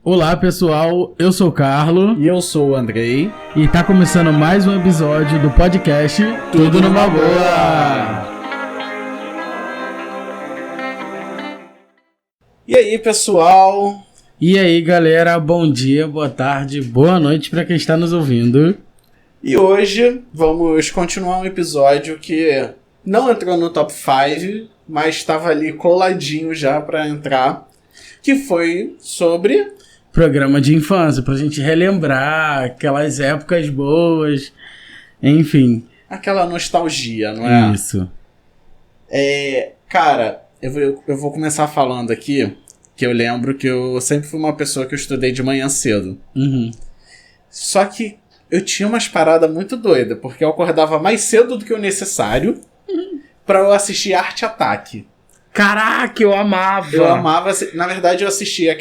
Olá pessoal, eu sou o Carlo E eu sou o Andrei. e tá começando mais um episódio do podcast Tudo Numa Boa. E aí, pessoal? E aí galera, bom dia, boa tarde, boa noite pra quem está nos ouvindo. E hoje vamos continuar um episódio que não entrou no top 5, mas estava ali coladinho já pra entrar, que foi sobre... Programa de infância, pra gente relembrar aquelas épocas boas, enfim. aquela nostalgia, não é? Isso. Cara, eu vou começar falando aqui que eu lembro que eu sempre fui uma pessoa que eu estudei de manhã cedo. Uhum. Só que eu tinha umas paradas muito doidas, porque eu acordava mais cedo do que o necessário pra eu assistir Arte Ataque. Caraca, eu amava! Eu amava... Na verdade, eu assistia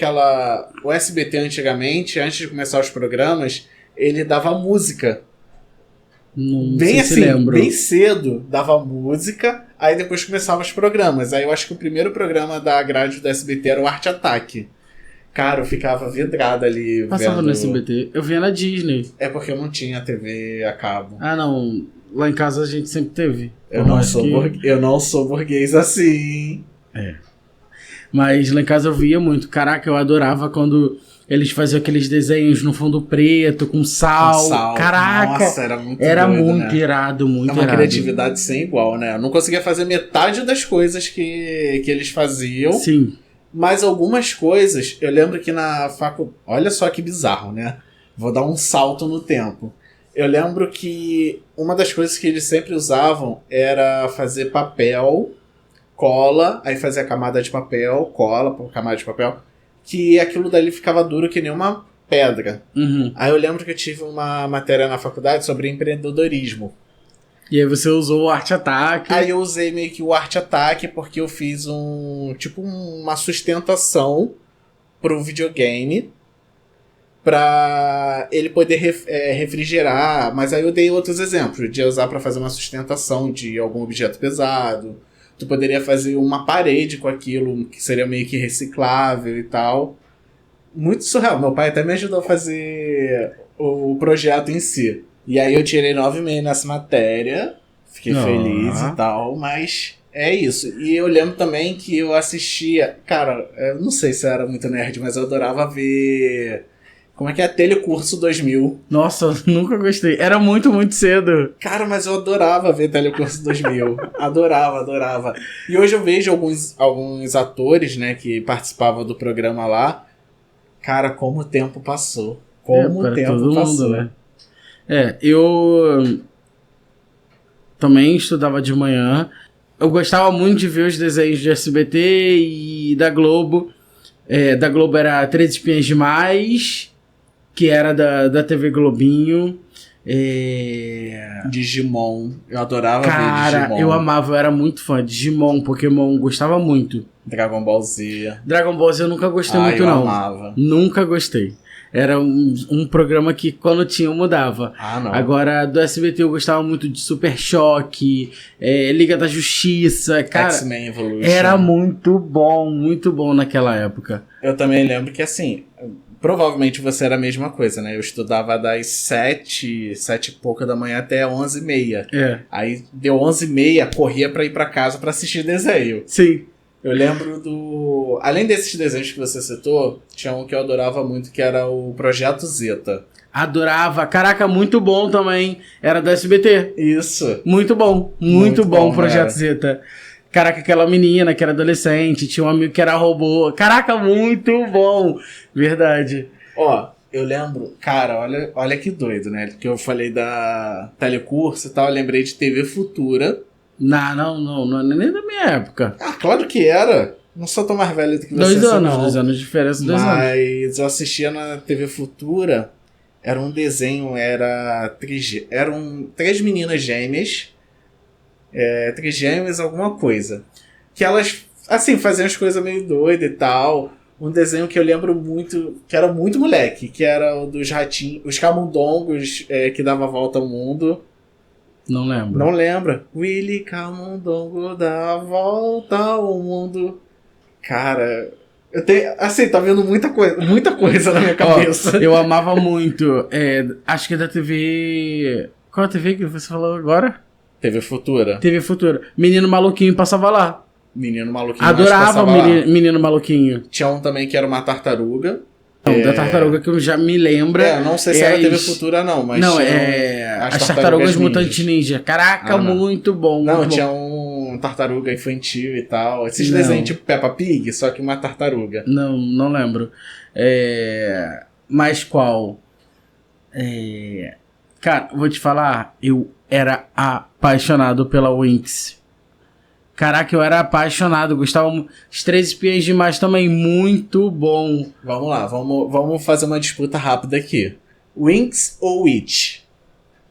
o SBT antigamente, antes de começar os programas, ele dava música. Não Bem sei se assim, lembro. bem cedo, dava música, aí depois começavam os programas. Aí eu acho que o primeiro programa da grade do SBT era o Arte Ataque. Cara, eu ficava vidrado ali Passava vendo... no SBT, eu via na Disney. É porque eu não tinha TV a cabo. Ah não, lá em casa a gente sempre teve. Eu Por não, mais sou que- eu não sou burguês assim. Mas lá em casa eu via muito. Caraca, eu adorava quando eles faziam aqueles desenhos no fundo preto, com sal. Com sal. Caraca, Nossa, era muito era doido, muito né? irado, muito É uma irado. criatividade sem igual, né? Eu não conseguia fazer metade das coisas que eles faziam, Sim, mas algumas coisas, eu lembro que na faculdade... Olha só que bizarro, né? Vou dar um salto no tempo. Eu lembro que uma das coisas que eles sempre usavam era fazer papel, cola, aí fazia camada de papel, cola por camada de papel, que aquilo dali ficava duro que nem uma pedra. uhum. Aí eu lembro que eu tive uma matéria na faculdade sobre empreendedorismo. E aí você usou o Arte Ataque. Aí eu usei meio que o Arte Ataque porque eu fiz uma sustentação pro videogame pra ele poder refrigerar, mas aí eu dei outros exemplos de usar pra fazer uma sustentação de algum objeto pesado. Tu poderia fazer uma parede com aquilo que seria meio que reciclável e tal. Muito surreal. Meu pai até me ajudou a fazer o projeto em si. E aí eu tirei 9,5 nessa matéria. Fiquei feliz e tal, mas é isso. E eu lembro também que eu assistia... Cara, eu não sei se eu era muito nerd, mas eu adorava ver... Como é que é? Telecurso 2000. Nossa, nunca gostei. Era muito, muito cedo. Cara, mas eu adorava ver Telecurso 2000. Adorava. E hoje eu vejo alguns atores, né, que participavam do programa lá. Cara, como o tempo passou. Como para o tempo todo passou. mundo, né? Eu também estudava de manhã. Eu gostava muito de ver os desenhos de SBT e da Globo. Da Globo era Três Espiãs Demais, que era da TV Globinho. Digimon. Eu adorava ver Cara, Digimon. eu amava, eu era muito fã de Digimon, Pokémon, gostava muito. Dragon Ball Z. Dragon Ball Z eu nunca gostei muito, eu não. amava. Nunca gostei. Era um programa que quando tinha eu mudava. Ah, não. Agora, do SBT eu gostava muito de Super Choque, Liga da Justiça, cara. X-Men Evolution. Era muito bom naquela época. Eu também lembro que, assim, provavelmente você era a mesma coisa, né? Eu estudava das 7 e pouca da manhã até 11h30. Aí deu 11h30, corria pra ir pra casa pra assistir desenho. Sim. Eu lembro Além desses desenhos que você citou, tinha um que eu adorava muito, que era o Projeto Zeta. Adorava. Caraca, muito bom também. Era do SBT. Isso. Muito bom Muito o bom, Projeto era. Zeta. Caraca, aquela menina que era adolescente, tinha um amigo que era robô. Caraca, muito bom. Verdade. Ó, eu lembro... Cara, olha que doido, né? Porque eu falei da telecurso e tal, eu lembrei de TV Futura. Não é nem da minha época. Ah, claro que era. Não sou tão mais velho do que você. 2 anos, não. 2 anos de diferença, 2 anos. Mas eu assistia na TV Futura, era um desenho, eram 3 meninas gêmeas, trigêmeas alguma coisa, que elas, assim, faziam as coisas meio doidas e tal. Um desenho que eu lembro muito, que era muito moleque, que era o dos ratinhos, os camundongos que dava a volta ao mundo. Não lembro. Não lembra? Willy Camundongo dá a volta ao mundo. Cara, Eu tenho, assim, tá vendo muita coisa na minha cabeça. Ó, eu amava muito. Acho que é da TV. Qual a TV que você falou agora? TV Futura. TV Futura. Menino Maluquinho passava lá. Menino Maluquinho. Adorava o menino Maluquinho. Tinha um também que era uma tartaruga. Não, da tartaruga que eu já me lembro. Não sei se era TV Futura, não, mas. Não, as tartarugas Mutantes Ninja. Caraca, muito bom. Não, muito tinha bom. um tartaruga infantil e tal. Esses desenhos tipo Peppa Pig, só que uma tartaruga. Não lembro. Mas qual? Cara, vou te falar, eu era apaixonado pela Winx. Caraca, eu era apaixonado, gostava. Os Três Espiãs Demais também, muito bom. Vamos lá, vamos fazer uma disputa rápida aqui. Winx ou Witch?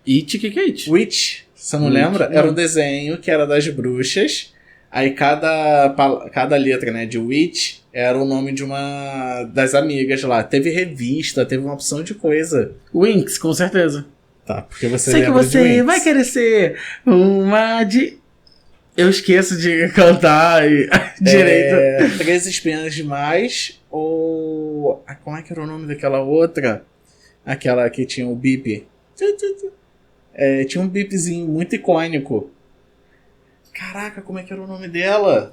It, o que é It? Witch, você não lembra? Não. Era um desenho que era das bruxas. Aí cada letra, né, de Witch era o nome de uma das amigas lá. Teve revista, teve uma opção de coisa. Winx, com certeza. Tá, porque você sei que você vai querer ser uma de... Eu esqueço de cantar direito. Três Espiãs Demais ou... Como é que era o nome daquela outra? Aquela que tinha o bip. Tinha um bipzinho muito icônico. Caraca, como é que era o nome dela?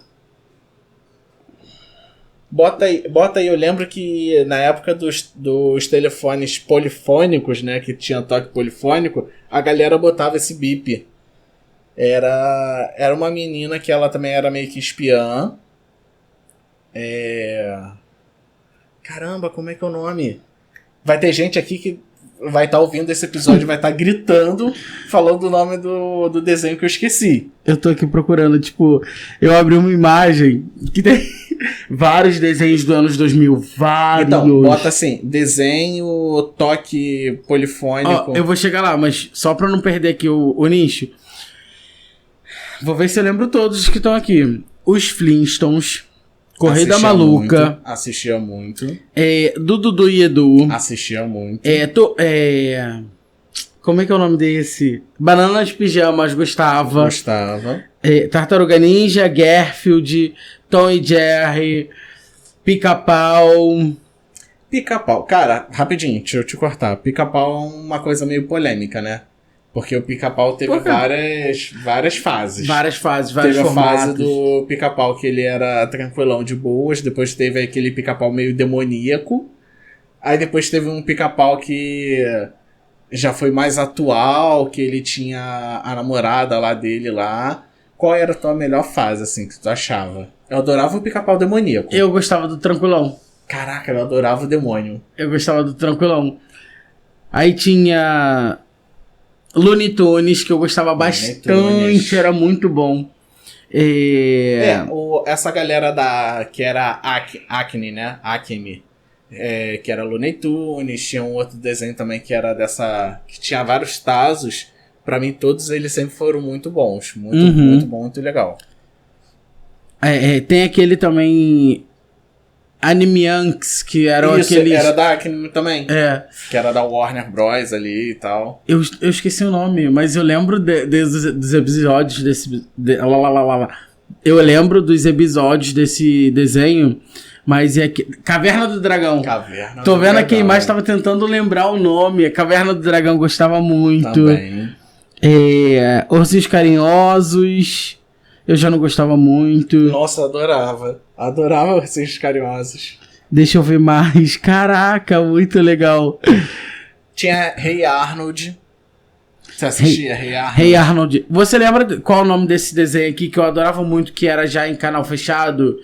Bota aí, eu lembro que na época dos telefones polifônicos, né, que tinha toque polifônico, a galera botava esse bip. Era uma menina que ela também era meio que espiã. Caramba, como é que é o nome? Vai ter gente aqui que vai estar ouvindo esse episódio, vai estar gritando, falando o nome do desenho que eu esqueci. Eu tô aqui procurando, tipo, eu abri uma imagem que tem vários desenhos do anos 2000, vários. Então, bota assim, desenho, toque polifônico. Eu vou chegar lá, mas só pra não perder aqui o nicho, vou ver se eu lembro todos que estão aqui. Os Flintstones, Corrida Maluca. Assistia muito. Dudu e Edu. Assistia muito. Como é que é o nome desse? Banana de Pijamas, gostava. Gostava. Tartaruga Ninja, Garfield, Tom e Jerry, Pica-Pau. Pica-Pau. Cara, rapidinho, deixa eu te cortar. Pica-Pau é uma coisa meio polêmica, né? Porque o Pica-Pau teve várias fases. Vários formatos. Teve a fase do Pica-Pau que ele era tranquilão de boas. Depois teve aquele Pica-Pau meio demoníaco. Aí depois teve um Pica-Pau que já foi mais atual, que ele tinha a namorada lá dele lá. Qual era a tua melhor fase, assim, que tu achava? Eu adorava o Pica-Pau demoníaco. Eu gostava do tranquilão. Caraca, eu adorava o demônio. Eu gostava do tranquilão. Aí tinha... Looney Tunes, que eu gostava bastante, era muito bom. Essa galera que era Acme, né? Acme. Que era Looney Tunes, tinha um outro desenho também que era que tinha vários Tazos. Pra mim, todos eles sempre foram muito bons. Muito bom, muito legal. Tem aquele também... Animaniacs, que eram aqueles... era da Acme também. Que era da Warner Bros. Ali e tal. Eu esqueci o nome, mas eu lembro dos episódios desse... Eu lembro dos episódios desse desenho, mas Caverna do Dragão. Tô vendo aqui a imagem, tava tentando lembrar o nome. Caverna do Dragão, gostava muito. Também. Ursinhos Carinhosos... Eu já não gostava muito. Nossa, adorava. Adorava Ursinhos Carinhosos. Deixa eu ver mais. Caraca, muito legal. Tinha Hey Arnold. Você assistia Hey Arnold? Hey Arnold. Você lembra qual é o nome desse desenho aqui que eu adorava muito, que era já em canal fechado?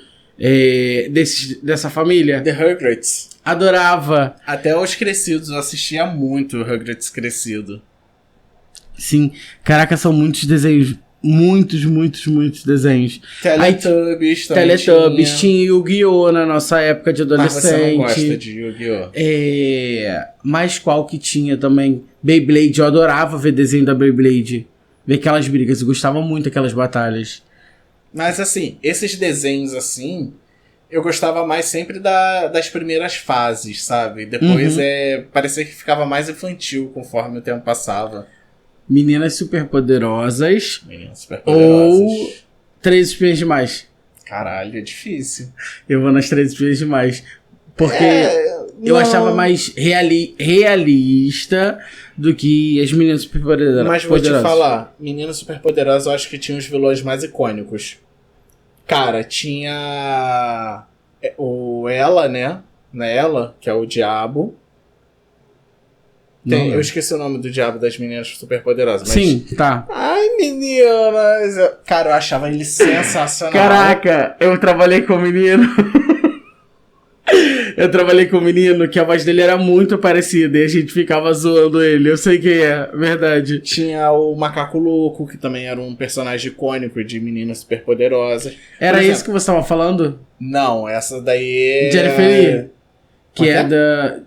Dessa família? The Rugrats. Adorava. Até os crescidos, eu assistia muito o Rugrats crescido. Sim. Caraca, são muitos desenhos. Muitos desenhos. Teletubbies também. Teletubbies, tinha Yu-Gi-Oh! Na nossa época de adolescente. Mas você não gosta de Yu-Gi-Oh! Mas qual que tinha também? Beyblade, eu adorava ver desenho da Beyblade. Ver aquelas brigas, eu gostava muito daquelas batalhas. Mas assim, esses desenhos assim, eu gostava mais sempre das primeiras fases, sabe? Depois parecia que ficava mais infantil conforme o tempo passava. Meninas Superpoderosas. Ou Três Espiãs Demais. Caralho, é difícil. Eu vou nas 13 Espiãs Demais. Porque eu não. achava mais realista do que as Meninas Superpoderosas. Mas vou te falar, Meninas Superpoderosas eu acho que tinha os vilões mais icônicos. Cara, tinha o Ela, né? Não é Ela, que é o diabo. Eu esqueci o nome do diabo das Meninas Superpoderosas. Mas... Sim, tá. Ai, meninas. Cara, eu achava ele sensacional. Caraca, eu trabalhei com um menino. Eu trabalhei com um menino que a voz dele era muito parecida e a gente ficava zoando ele. Eu sei quem é, verdade. Tinha o Macaco Louco, que também era um personagem icônico de Meninas Superpoderosas. Era isso que você tava falando? Não, essa daí é... Jennifer Lee. Que é da...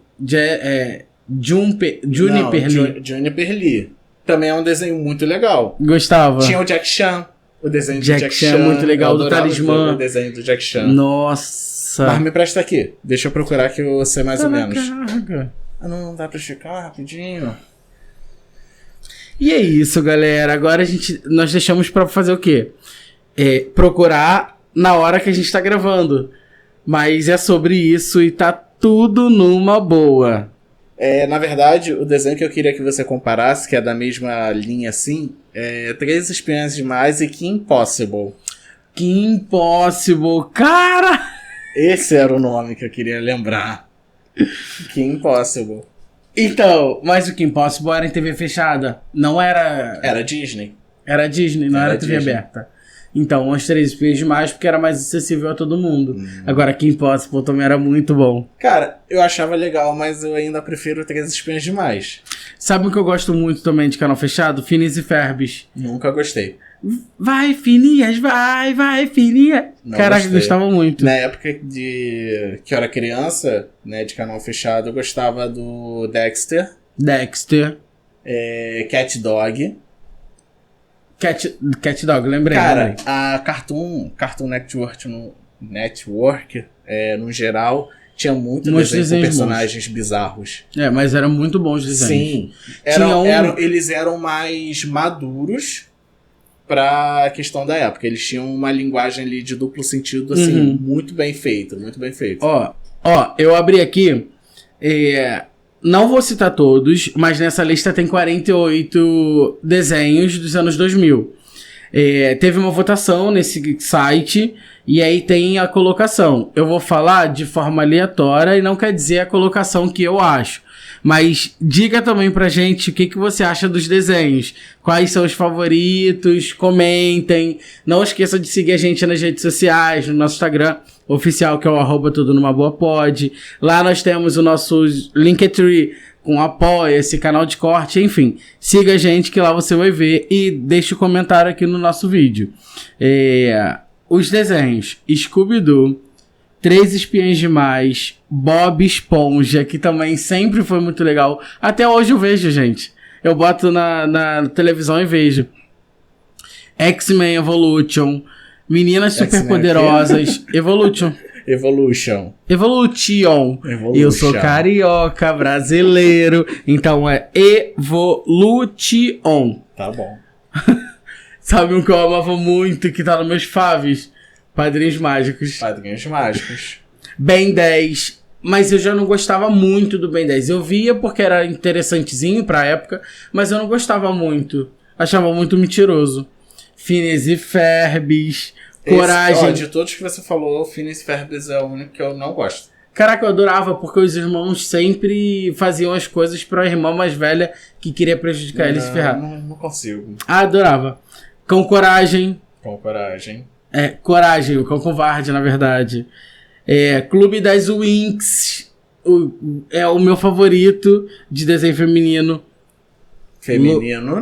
Juniper Lee. Juniper Lee. Também é um desenho muito legal. Gostava. Tinha o Jack Chan. O desenho do Jack Chan. Muito legal, do Talismã. O desenho do Jack Chan. Nossa. Mas me presta aqui. Deixa eu procurar que eu sei mais ou menos. Carga. Não dá pra esticar rapidinho. E é isso, galera. Agora nós deixamos pra fazer o quê? Procurar na hora que a gente tá gravando. Mas é sobre isso e tá tudo numa boa. Na verdade, o desenho que eu queria que você comparasse, que é da mesma linha assim, é 3 Espiãs Demais e Kim Possible. Kim Possible, cara! Esse era o nome que eu queria lembrar. Kim Possible. Então, mas o Kim Possible era em TV fechada. Não era... Era Disney. Era Disney, não era TV aberta. Então, os 3 Espiãs Demais porque era mais acessível a todo mundo. Agora, Kim Possible também era muito bom. Cara, eu achava legal, mas eu ainda prefiro 3 Espiãs Demais. Sabe o que eu gosto muito também de canal fechado? Phineas e Ferbs. Nunca gostei. Vai, Phineas, vai, Phineas. Caraca, eu gostava muito. Na época que eu era criança, né, de canal fechado, eu gostava do Dexter. Cat Dog. Cat Dog, lembrei. Cara, a Cartoon Network, no geral, tinha muito desenho com personagens bizarros. Mas eram muito bons os desenhos. Sim. Eles eram mais maduros pra questão da época. Eles tinham uma linguagem ali de duplo sentido, assim, muito bem feita, muito bem feita. Ó, eu abri aqui, não vou citar todos, mas nessa lista tem 48 desenhos dos anos 2000. Teve uma votação nesse site e aí tem a colocação. Eu vou falar de forma aleatória e não quer dizer a colocação que eu acho. Mas diga também pra gente o que você acha dos desenhos. Quais são os favoritos, comentem. Não esqueça de seguir a gente nas redes sociais, no nosso Instagram oficial, que é o @tudonumaboapod. Lá nós temos o nosso Linktree com apoia, esse canal de corte, enfim. Siga a gente que lá você vai ver e deixe o comentário aqui no nosso vídeo. Os desenhos: Scooby-Doo, 3 Espiãs Demais, Bob Esponja, que também sempre foi muito legal. Até hoje eu vejo, gente. Eu boto na televisão e vejo. X-Men Evolution, Meninas Superpoderosas, Evolution. Eu sou carioca, brasileiro, então é Evolution. Tá bom. Sabe um que eu amava muito, que tá nos meus faves? Padrinhos Mágicos. Ben 10. Mas eu já não gostava muito do Ben 10. Eu via porque era interessantezinho pra época, mas eu não gostava muito. Achava muito mentiroso. Phineas e Ferbs, Coragem. De todos que você falou, o Phineas e Ferbs é o único que eu não gosto. Caraca, eu adorava, porque os irmãos sempre faziam as coisas pra irmã mais velha que queria prejudicar ele e se ferrar. Não consigo. Adorava. Com Coragem. Coragem, o Cão Covarde, na verdade. Clube das Winx. É o meu favorito de desenho feminino.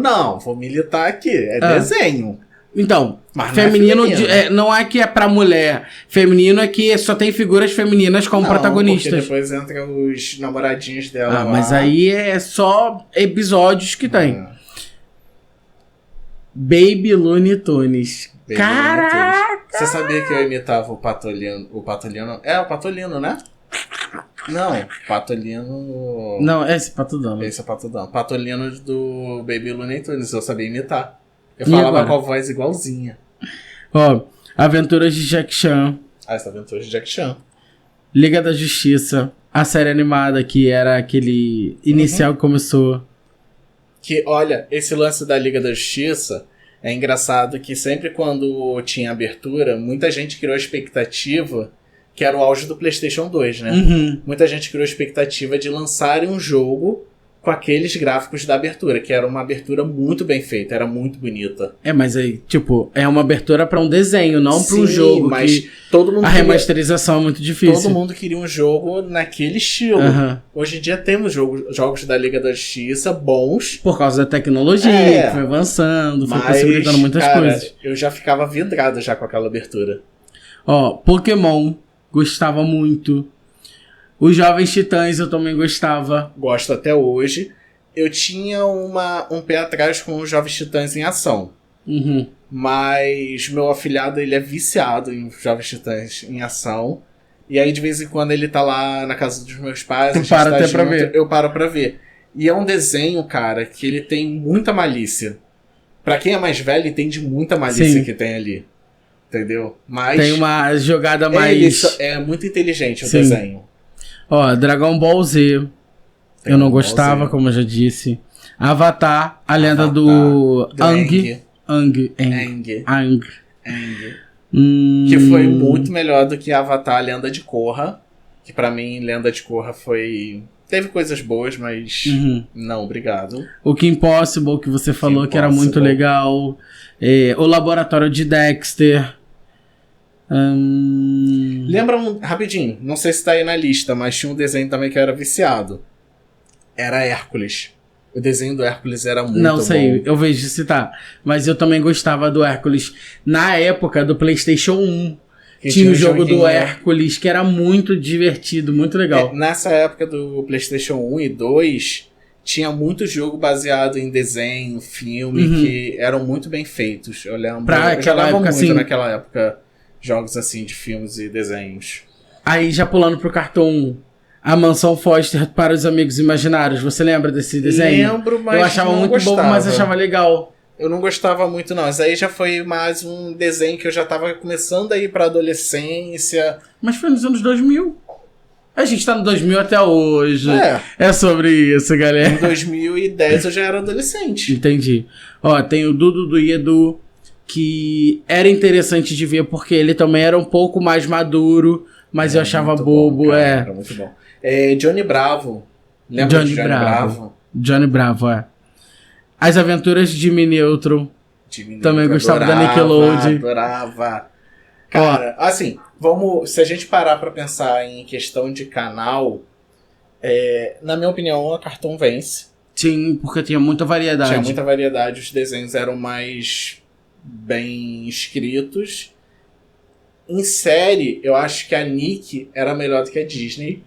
Não, vou militar aqui. Desenho. Então, mas feminino não é que é pra mulher. Feminino é que só tem figuras femininas como protagonistas. Porque depois entra os namoradinhos dela lá. Mas aí é só episódios que tem. Baby Looney Tunes. Caraca! Você sabia que eu imitava o Patolino? O Patolino né? Não, Patolino... Não, esse é Patudão. Esse é Patudão. Patolino do Baby Looney Tunes, eu sabia imitar. Eu falava com a voz igualzinha. Aventuras de Jack Chan. As Aventuras de Jack Chan. Liga da Justiça. A série animada que era aquele inicial que começou. Que, olha, esse lance da Liga da Justiça é engraçado que sempre quando tinha abertura, muita gente criou a expectativa, que era o auge do PlayStation 2, né? Uhum. Muita gente criou a expectativa de lançarem um jogo com aqueles gráficos da abertura, que era uma abertura muito bem feita, era muito bonita. Mas aí, tipo, é uma abertura pra um desenho, não pra um Sim, jogo. mas que todo mundo a remasterização é muito difícil. Todo mundo queria um jogo naquele estilo. Uhum. Hoje em dia temos jogos da Liga da Justiça bons. Por causa da tecnologia, que foi avançando, foi mas, possibilitando muitas coisas. Eu já ficava vidrado já com aquela abertura. Pokémon, gostava muito. Os Jovens Titãs eu também gostava. Gosto até hoje. Eu tinha um pé atrás com os Jovens Titãs em ação. Uhum. Mas meu afilhado, ele é viciado em Jovens Titãs em ação. E aí, de vez em quando, ele tá lá na casa dos meus pais. Tu para até pra ver. Eu paro pra ver. E é um desenho, cara, que ele tem muita malícia. Pra quem é mais velho, entende muita malícia que tem ali. Entendeu? Mas tem uma jogada mais... É muito inteligente o Sim. desenho. Dragon Ball Z. Eu não gostava, como eu já disse. Avatar, a lenda do Aang. Que foi muito melhor do que Avatar, a Lenda de Korra. Que pra mim, Lenda de Korra foi... Teve coisas boas, mas não, obrigado. O Kim Possible, que você falou que era muito legal. O Laboratório de Dexter. Lembra rapidinho, não sei se tá aí na lista, mas tinha um desenho também que eu era viciado. Era Hércules. O desenho do Hércules era muito bom. Não sei, eu vejo citar. Mas eu também gostava do Hércules. Na época do PlayStation 1, tinha o jogo do Hércules, que era muito divertido, muito legal. Nessa época do PlayStation 1 e 2, tinha muito jogo baseado em desenho, filme, que eram muito bem feitos. Eu lembro. Eu jogava muito assim, naquela época jogos assim de filmes e desenhos. Aí, já pulando pro Cartoon, A Mansão Foster para os Amigos Imaginários. Você lembra desse desenho? Lembro, mas eu achava não muito gostava. bom, mas achava legal. Eu não gostava muito, não. Isso aí já foi mais um desenho que eu já tava começando a ir pra adolescência. Mas foi nos anos 2000. A gente tá no 2000 até hoje. É sobre isso, galera. Em 2010 eu já era adolescente. Entendi. Tem o Dudu do Edu, que era interessante de ver porque ele também era um pouco mais maduro, mas eu achava bobo. Bom, cara, era muito bom. Johnny Bravo. Lembra de Johnny Bravo? Johnny Bravo, As Aventuras de Jimmy Neutron. Também gostava da Nickelodeon. Adorava. Cara, assim, se a gente parar pra pensar em questão de canal, na minha opinião, a Cartoon vence. Sim, porque tinha muita variedade. Tinha muita variedade, os desenhos eram mais bem escritos. Em série, eu acho que a Nick era melhor do que a Disney.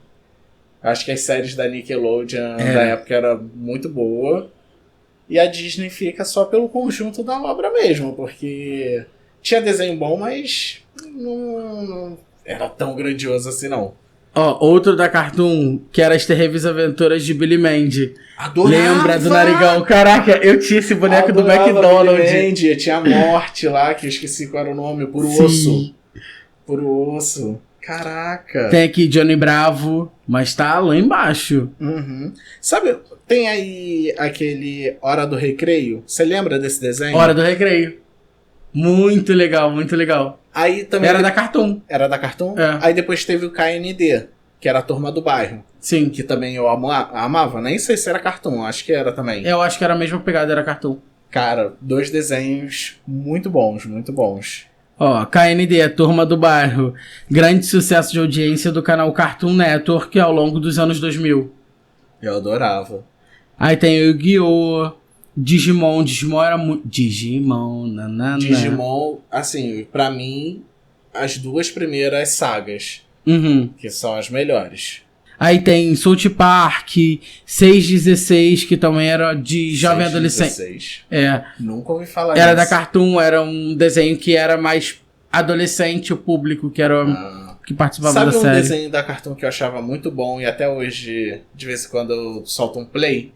Acho que as séries da Nickelodeon da época era muito boa. E a Disney fica só pelo conjunto da obra mesmo, porque tinha desenho bom, mas não era tão grandioso assim, não. Outro da Cartoon, que era as Terríveis Aventuras de Billy Mandy. Adorava! Lembra do Narigão? Caraca, eu tinha esse boneco do McDonald's. Billy Mandy, tinha a Morte lá, que eu esqueci qual era o nome, Puro Osso. Puro Osso. Caraca. Tem aqui Johnny Bravo, mas tá lá embaixo. Sabe, tem aí aquele Hora do Recreio? Você lembra desse desenho? Hora do Recreio. Muito legal, muito legal. Aí também era da Cartoon. Era da Cartoon? Aí depois teve o KND, que era a Turma do Bairro. Sim. Que também eu amava. Nem sei se era Cartoon, acho que era também. Eu acho que era a mesma pegada, era Cartoon. Cara, 2 desenhos muito bons, muito bons. KND, a Turma do Bairro. Grande sucesso de audiência do canal Cartoon Network ao longo dos anos 2000. Eu adorava. Aí tem o Yu-Gi-Oh!, Digimon era muito... Digimon, Digimon, assim, pra mim, as 2 primeiras sagas, que são as melhores. Aí tem South Park, 616, que também era de jovem adolescente. Nunca ouvi falar disso. Era da Cartoon, era um desenho que era mais adolescente, o público que era... que participava da série. Sabe um desenho da Cartoon que eu achava muito bom e até hoje, de vez em quando eu solto um play?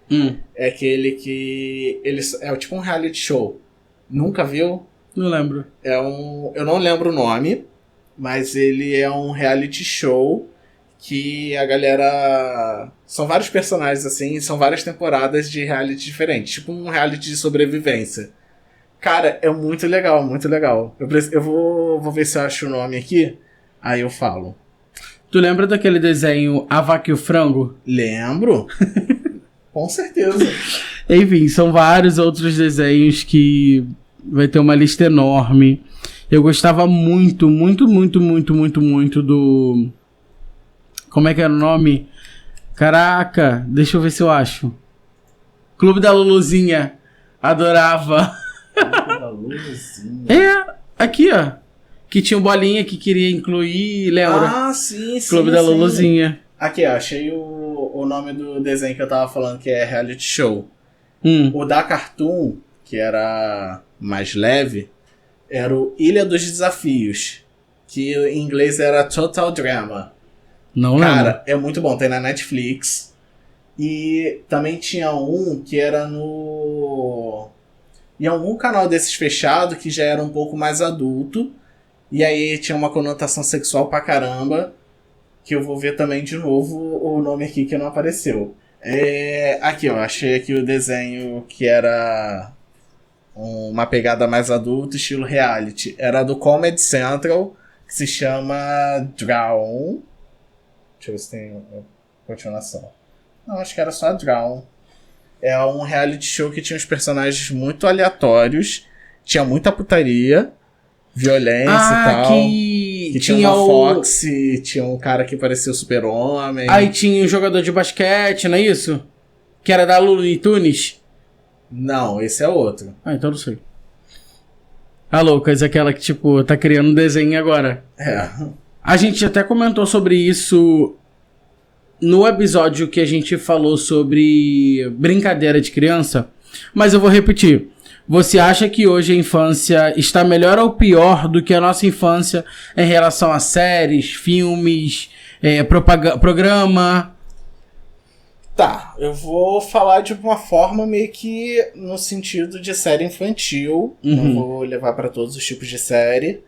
É aquele que... é tipo um reality show. Nunca viu? Não lembro. Eu não lembro o nome, mas ele é um reality show que a galera... São vários personagens, assim, são várias temporadas de reality diferentes. Tipo um reality de sobrevivência. Cara, é muito legal, muito legal. Eu vou ver se eu acho o nome aqui, aí eu falo. Tu lembra daquele desenho A Vaca e o Frango? Lembro. Com certeza. Enfim, são vários outros desenhos que vai ter uma lista enorme. Eu gostava muito, muito, muito, muito, muito, muito do... Como é que era o nome? Caraca, deixa eu ver se eu acho. Clube da Luluzinha. Adorava. Clube da Luluzinha. É, aqui ó. Que tinha um bolinha que queria incluir, lembra? Ah, sim, sim. Clube da Luluzinha. Aqui, ó, achei o nome do desenho que eu tava falando, que é reality show. O da Cartoon, que era mais leve, era o Ilha dos Desafios, que em inglês era Total Drama. Não lembro. Cara, é muito bom, tem na Netflix. E também tinha um que era em algum canal desses fechado, que já era um pouco mais adulto. E aí tinha uma conotação sexual pra caramba, que eu vou ver também de novo o nome aqui que não apareceu. Aqui, ó, achei aqui o desenho que era uma pegada mais adulta, estilo reality. Era do Comedy Central, que se chama Drown. Deixa eu ver se tem continuação. Não, acho que era só Drown. É um reality show que tinha uns personagens muito aleatórios, tinha muita putaria, violência e tal. Que tinha uma Fox, tinha um cara que parecia o Super-Homem. Aí tinha um jogador de basquete, não é isso? Que era da Looney Tunes? Não, esse é outro. Ah, então não sei. A Lucas, aquela que, tipo, tá criando um desenho agora. É. A gente até comentou sobre isso no episódio que a gente falou sobre brincadeira de criança, mas eu vou repetir. Você acha que hoje a infância está melhor ou pior do que a nossa infância em relação a séries, filmes, programa? Tá, eu vou falar de uma forma meio que no sentido de série infantil. Não vou levar pra todos os tipos de série.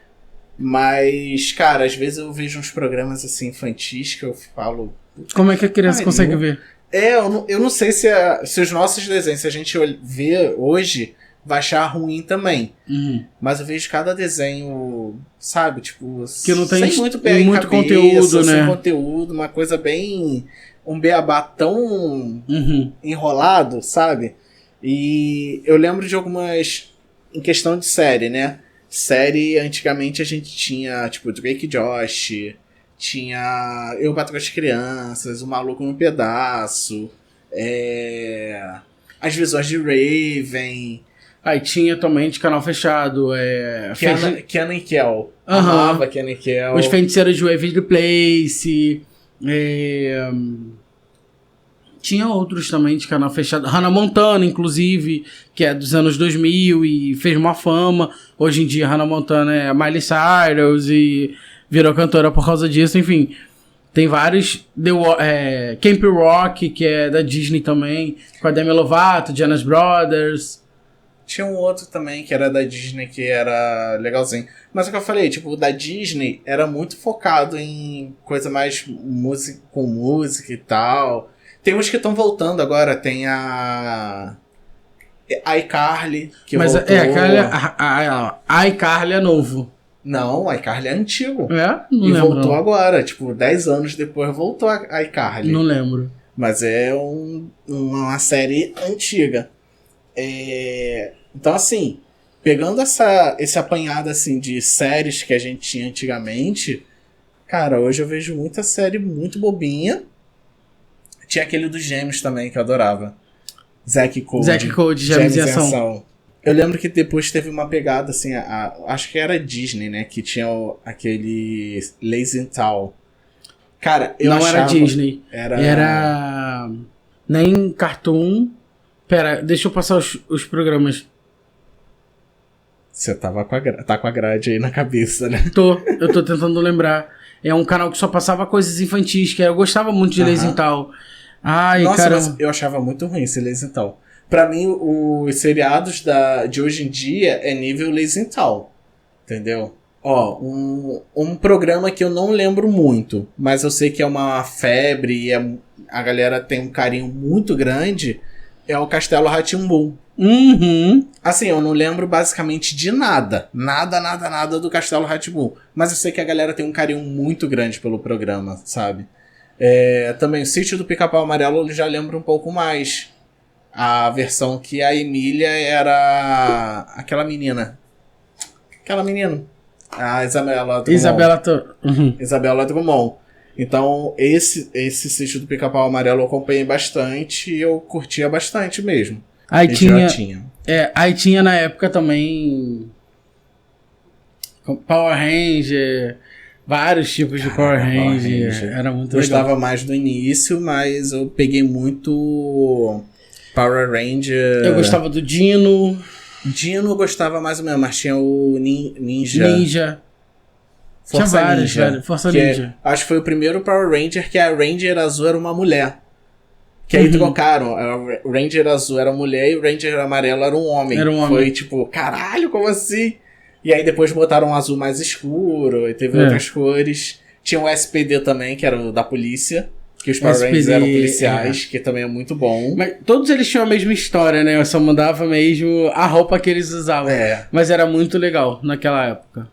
Mas, cara, às vezes eu vejo uns programas assim infantis que eu falo... Como é que a criança consegue ver? Eu não sei se os nossos desenhos, se a gente vê hoje, vai achar ruim também. Mas eu vejo cada desenho, sabe, tipo... Que não tem sem muito pé em cabeça, conteúdo, né? Sem conteúdo, uma coisa bem... Um beabá tão enrolado, sabe? E eu lembro de algumas... Em questão de série, né? Série, antigamente a gente tinha, tipo, Drake e Josh, tinha Eu, Patroa as Crianças, O Maluco no Pedaço, As Visões de Raven. Aí tinha também de canal fechado, Kenan e Kel. Amava Kenan e Kel. Os Feiticeiros de Waverly Place. Tinha outros também de canal fechado. Hannah Montana, inclusive, que é dos anos 2000 e fez uma fama. Hoje em dia, Hannah Montana é Miley Cyrus e virou cantora por causa disso. Enfim, tem vários. Camp Rock, que é da Disney também, com a Demi Lovato, Jonas Brothers. Tinha um outro também que era da Disney, que era legalzinho. Mas o que eu falei, tipo, o da Disney era muito focado em coisa mais com música e tal. Tem uns que estão voltando agora, tem a iCarly, que mas voltou. A iCarly é novo. Não, a iCarly é antigo. Não lembro. Voltou agora, tipo, 10 anos depois voltou a iCarly. Não lembro. Mas é uma série antiga. Então, assim, pegando esse apanhado assim, de séries que a gente tinha antigamente, cara, hoje eu vejo muita série muito bobinha. Tinha aquele dos Gêmeos também, que eu adorava. Zack e Cody, Gêmeos em Ação. Eu lembro que depois teve uma pegada assim, acho que era Disney, né? Que tinha aquele Lazy Town. Cara, eu não achava... era Disney. Era... Nem Cartoon... Pera, deixa eu passar os programas. Você tá com a grade aí na cabeça, né? Eu tô tentando lembrar. É um canal que só passava coisas infantis, que eu gostava muito de Lazy Town. Ai, nossa, cara. mas eu achava muito ruim esse Lazy Town. Pra mim, os seriados de hoje em dia é nível Lazental. Entendeu? Ó, um programa que eu não lembro muito, mas eu sei que é uma febre e a galera tem um carinho muito grande, é o Castelo Rá-Tim-Bum. Uhum. Assim, eu não lembro basicamente de nada. Nada do Castelo Rá-Tim-Bum. Mas eu sei que a galera tem um carinho muito grande pelo programa, sabe? Também o Sítio do Pica-Pau Amarelo eu já lembro um pouco mais. A versão que a Emília era aquela menina. A Isabela Drummond. Uhum. Isabela Drummond. Então, esse Sítio do Pica-Pau Amarelo eu acompanhei bastante e eu curtia bastante mesmo. Aí tinha na época também Power Ranger, vários tipos de Power Ranger. Era muito Gostava legal. mais do início, mas eu peguei muito Power Ranger. Eu gostava do Dino. Dino eu gostava mais ou menos, mas tinha o Ninja. Tinha Força vários, Ninja. velho. Força Ninja. Acho que foi o primeiro Power Ranger que a Ranger azul era uma mulher. Que aí trocaram. O Ranger azul era mulher e o Ranger amarelo era um homem. Foi tipo, caralho, como assim? E aí depois botaram um azul mais escuro e teve outras cores. Tinha o SPD também, que era o da polícia. Que os Power Rangers eram policiais, que também é muito bom. Mas todos eles tinham a mesma história, né? Eu só mudava mesmo a roupa que eles usavam. Mas era muito legal naquela época.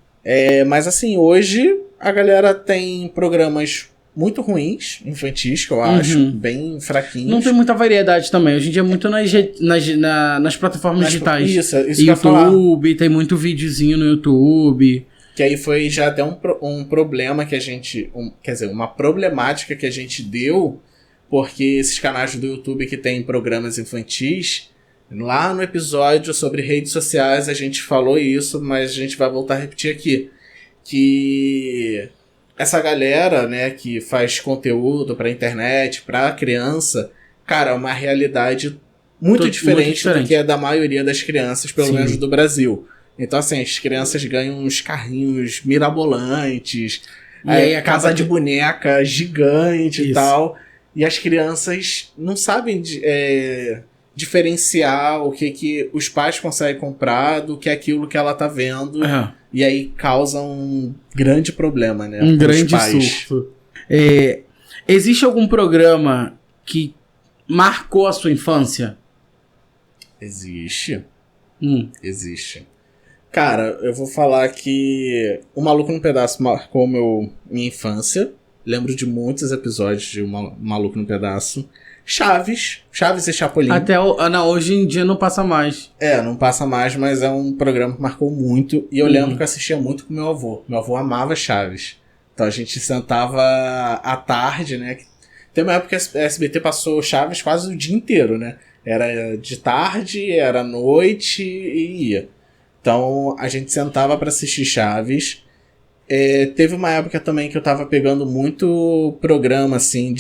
Mas assim, hoje a galera tem programas muito ruins, infantis, que eu acho, bem fraquinhos. Não tem muita variedade também. Hoje em dia é muito nas plataformas digitais. Isso YouTube, tem muito videozinho no YouTube. Que aí foi já até um problema que a gente... quer dizer, uma problemática que a gente deu, porque esses canais do YouTube que tem programas infantis, lá no episódio sobre redes sociais a gente falou isso, mas a gente vai voltar a repetir aqui. Que essa galera, né, que faz conteúdo pra internet, pra criança, cara, é uma realidade muito diferente do que é da maioria das crianças, pelo menos do Brasil. Então, assim, as crianças ganham uns carrinhos mirabolantes, e aí a casa de boneca gigante e tal. E as crianças não sabem diferenciar o que os pais conseguem comprar do que é aquilo que ela tá vendo. E aí causa um grande problema, né? Um grande surto. Existe algum programa que marcou a sua infância? Existe. Existe. Cara, eu vou falar que O Maluco no Pedaço marcou minha infância. Lembro de muitos episódios de Maluco no Pedaço. Chaves e Chapolin. Hoje em dia não passa mais. Não passa mais, mas é um programa que marcou muito. E eu lembro que eu assistia muito com meu avô. Meu avô amava Chaves. Então a gente sentava à tarde, né? Tem uma época que a SBT passou Chaves quase o dia inteiro, né? Era de tarde, era noite e ia. Então a gente sentava pra assistir Chaves. Teve uma época também que eu tava pegando muito programa assim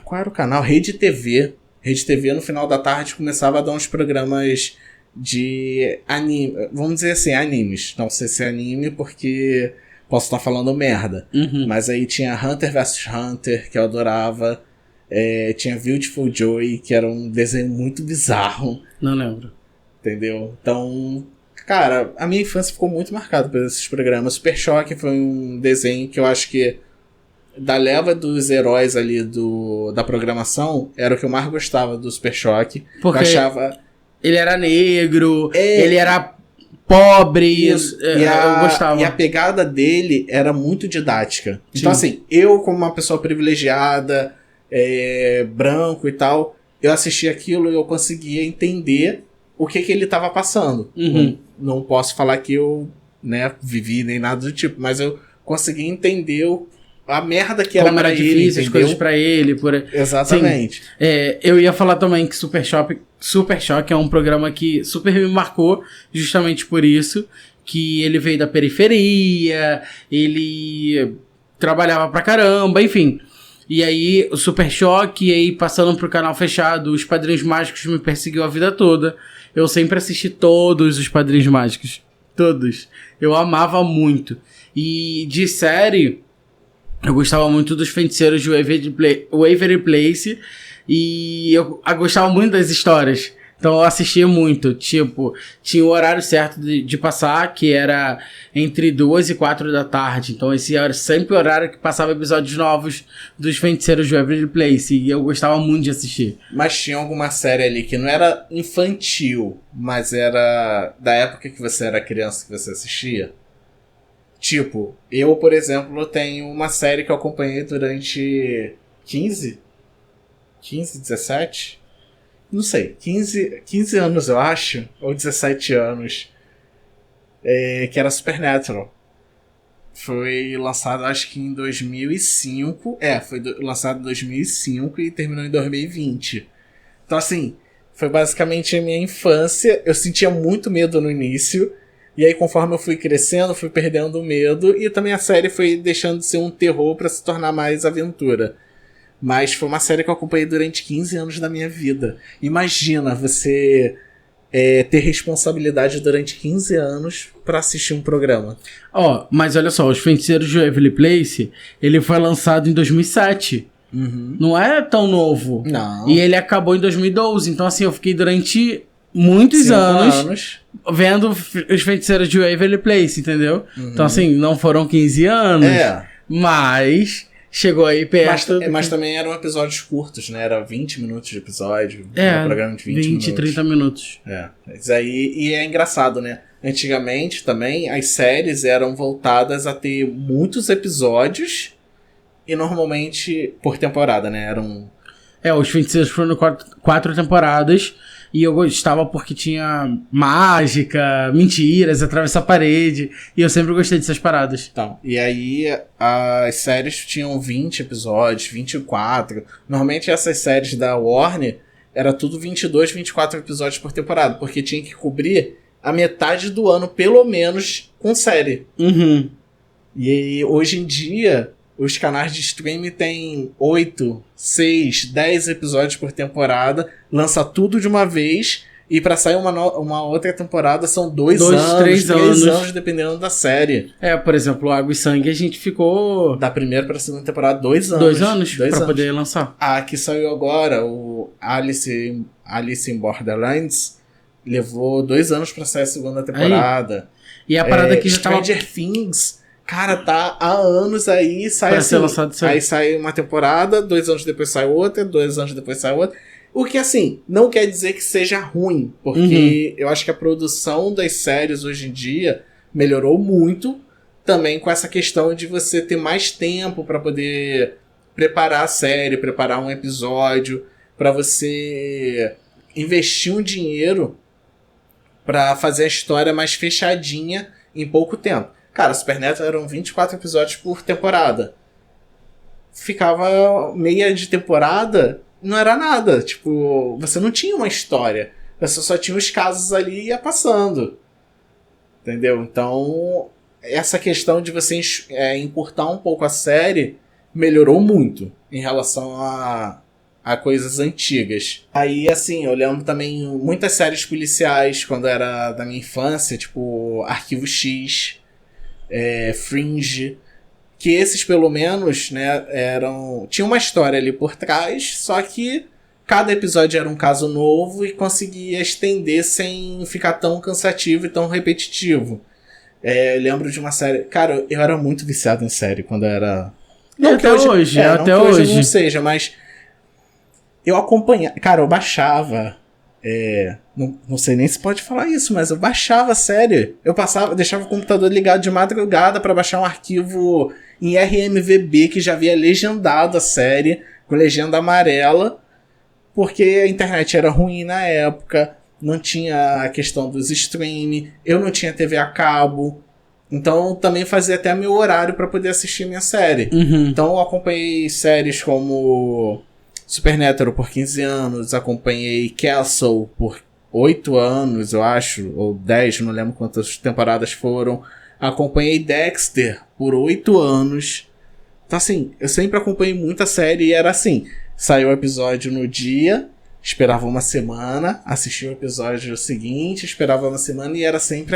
qual era o canal? Rede TV. Rede TV no final da tarde começava a dar uns programas de anime. Vamos dizer assim, animes. Não sei se é anime porque posso estar falando merda. Mas aí tinha Hunter vs Hunter, que eu adorava. Tinha Beautiful Joy, que era um desenho muito bizarro. Não lembro. Entendeu? Então, cara, a minha infância ficou muito marcada por esses programas. Super Choque foi um desenho que eu acho que da leva dos heróis ali da programação, era o que eu mais gostava do Super Choque. Porque eu achava... ele era negro, ele era pobre, eu gostava. E a pegada dele era muito didática. Então assim, eu como uma pessoa privilegiada, branco e tal, eu assistia aquilo e eu conseguia entender o que ele estava passando. Não posso falar que eu vivi nem nada do tipo, mas eu consegui entender a merda que como era pra difícil, ele, as coisas pra ele. Exatamente. Sim, eu ia falar também que Super Choque é um programa que super me marcou justamente por isso, que ele veio da periferia, ele trabalhava pra caramba, enfim. E aí o Super Choque, e aí passando pro canal fechado, os Padrinhos Mágicos me perseguiu a vida toda. Eu sempre assisti todos os Padrinhos Mágicos. Todos. Eu amava muito. E de série, eu gostava muito dos Feiticeiros de Waverly Place. E eu gostava muito das histórias. Então eu assistia muito, tipo, tinha o horário certo de passar, que era entre 2 e 4 da tarde. Então esse era sempre o horário que passava episódios novos dos Feiticeiros de Waverly Place. E eu gostava muito de assistir. Mas tinha alguma série ali que não era infantil, mas era da época que você era criança que você assistia? Tipo, eu, por exemplo, tenho uma série que eu acompanhei durante 15, 17... Não sei, 15 anos eu acho, ou 17 anos, que era Supernatural. Foi lançado acho que em 2005, foi lançado em 2005 e terminou em 2020. Então assim, foi basicamente a minha infância, eu sentia muito medo no início, e aí conforme eu fui crescendo, fui perdendo o medo, e também a série foi deixando de ser um terror para se tornar mais aventura. Mas foi uma série que eu acompanhei durante 15 anos da minha vida. Imagina você ter responsabilidade durante 15 anos pra assistir um programa. Mas olha só, Os Feiticeiros de Waverly Place, ele foi lançado em 2007. Uhum. Não é tão novo. Não. E ele acabou em 2012. Então assim, eu fiquei durante muitos anos vendo Os Feiticeiros de Waverly Place, entendeu? Uhum. Então assim, não foram 15 anos. Mas... chegou aí perto. Mas também eram episódios curtos, né? Era 20 minutos de episódio. Era um programa de 20 minutos. 30 minutos. Mas aí, e é engraçado, né? Antigamente também as séries eram voltadas a ter muitos episódios e normalmente por temporada, né? Os 26 foram 4 temporadas. E eu gostava porque tinha mágica, mentiras, atravessar a parede. E eu sempre gostei dessas paradas. Então, e aí as séries tinham 20 episódios, 24. Normalmente essas séries da Warner era tudo 22, 24 episódios por temporada. Porque tinha que cobrir a metade do ano, pelo menos, com série. Uhum. E aí, hoje em dia... os canais de streaming têm 8, 6, 10 episódios por temporada, lança tudo de uma vez, e pra sair uma outra temporada são 2 anos, 3 anos, dependendo da série. Por exemplo, Água e Sangue a gente ficou... da primeira pra segunda temporada, 2 anos. 2 anos pra poder lançar. A que saiu agora, o Alice in Borderlands, levou 2 anos pra sair a segunda temporada. Aí. E a parada que já Stranger Things... cara, tá há anos aí, sai assim, aí sai uma temporada, 2 anos depois sai outra, 2 anos depois sai outra. O que, assim, não quer dizer que seja ruim, porque eu acho que a produção das séries hoje em dia melhorou muito, também com essa questão de você ter mais tempo pra poder preparar a série, preparar um episódio, pra você investir um dinheiro pra fazer a história mais fechadinha em pouco tempo. Cara, Supernatural eram 24 episódios por temporada. Ficava meia de temporada, não era nada. Tipo, você não tinha uma história. Você só tinha os casos ali e ia passando. Entendeu? Então, essa questão de você encurtar um pouco a série melhorou muito em relação a coisas antigas. Aí, assim, eu lembro também muitas séries policiais quando era da minha infância, tipo Arquivo X... Fringe, que esses pelo menos, né, tinha uma história ali por trás, só que cada episódio era um caso novo e conseguia estender sem ficar tão cansativo e tão repetitivo. Eu lembro de uma série, cara, eu era muito viciado em série quando era... Não até hoje, até hoje não seja, mas eu acompanhava, cara, eu baixava... não sei nem se pode falar isso, mas eu baixava a série. Eu deixava o computador ligado de madrugada pra baixar um arquivo em RMVB que já havia legendado a série, com legenda amarela, porque a internet era ruim na época, não tinha a questão dos streaming, eu não tinha TV a cabo, então também fazia até meu horário pra poder assistir minha série. Uhum. Então eu acompanhei séries como Supernatural por 15 anos, acompanhei Castle por 8 anos, eu acho, ou 10, não lembro quantas temporadas foram. Acompanhei Dexter por 8 anos. Então assim, eu sempre acompanhei muita série e era assim, saiu o episódio no dia, esperava uma semana, assistia o episódio seguinte, esperava uma semana e era sempre